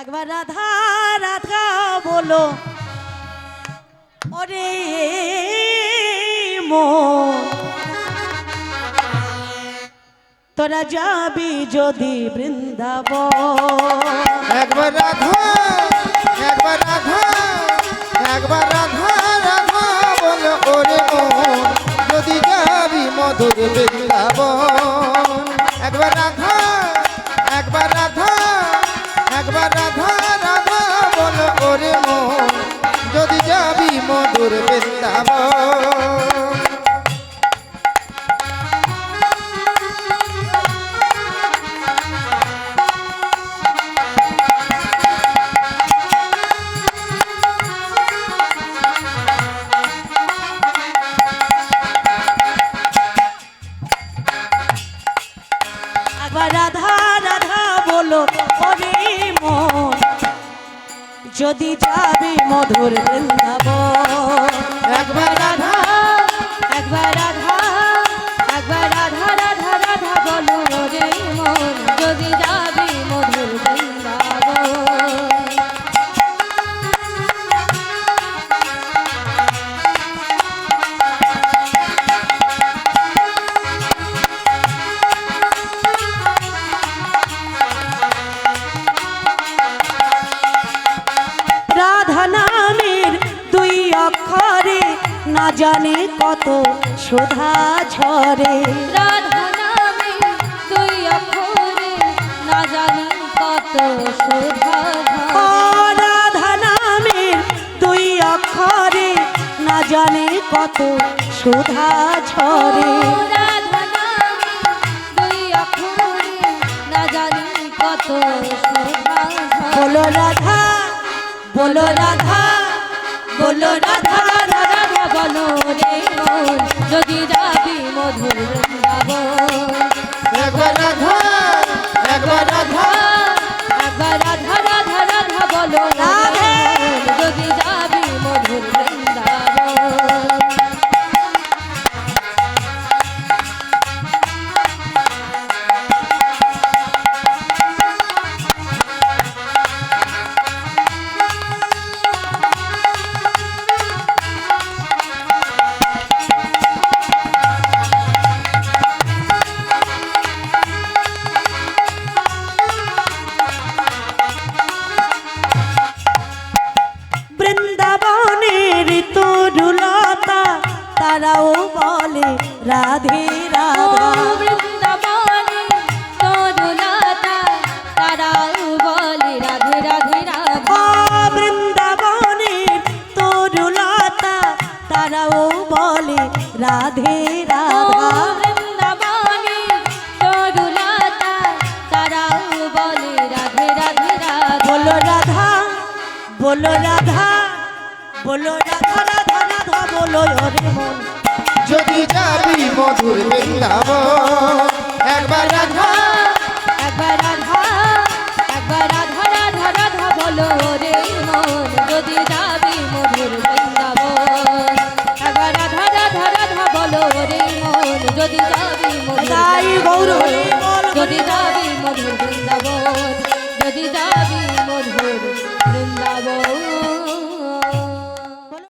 একবার রাধা রাধা বলো ওরে মন, তোরা যাবি যদি বৃন্দাবন। একবার রাধা একবার রাধা একবার রাধা রাধা বলো ওরে মন, যদি যাবি মধুর বৃন্দাবন। একবার রাধা একবার রাধা একবার রাধা রাধা বলো ওরে মন, যদি যাবি মধুর বৃন্দাবন। রাধা রাধা বলো ওরে মন, যদি যাবি মধুর বৃন্দাবন। একবার রাধা একবার রাধা একবার রাধা রাধা রাধা বলো ওরে মন, যদি যাবি মধুর বৃন্দাবন। রাধা নামের দুই অক্ষরে না জানে কত সুধা ঝরে। রাধা নামের দুই অক্ষরে না জানি কত শোভা ও রাধা নামের দুই অক্ষরে না জানে কত সুধা ঝরে। রাধা নামের দুই অক্ষরে না জানি কত শোভা বলো রাধা বলো রাধা বলো রাধা রাধা রাধা বলো রে মন, যদি যাবি মধুর বৃন্দাবন। একবার রাধা একবার রাধা একবার রাধা রাধা রাধা বলো রাধে। যদি যাবি মধুর বৃন্দাবন। বৃন্দাবনের তরুলতা তারাও বলে রাধে রাধা। বৃন্দাবনে তরুলতা তারাও বলে রাধে রাধে রাধা। বৃন্দাবনের তরুলতা তারাও বলে রাধে রাধা। বৃন্দাবনে তরুলতা তারাও বলে রাধে রাধে রাধা। বলো রাধা বলো রাধা বলো রাধা রাধা রাধা বলো ওরে মন, যদি যাবি মধুর বৃন্দাবন। একবার রাধা একবার রাধা একবার রাধা রাধা রাধা বলো রে মন, যদি যাবি মধুর বৃন্দাবন। একবার রাধা রাধা রাধা বলো রে মন, যদি যাবি মধুর তাই গৌর হরি বৃন্দাবন। বল যদি যাবি মধুর বৃন্দাবন, যদি যাবি মধুর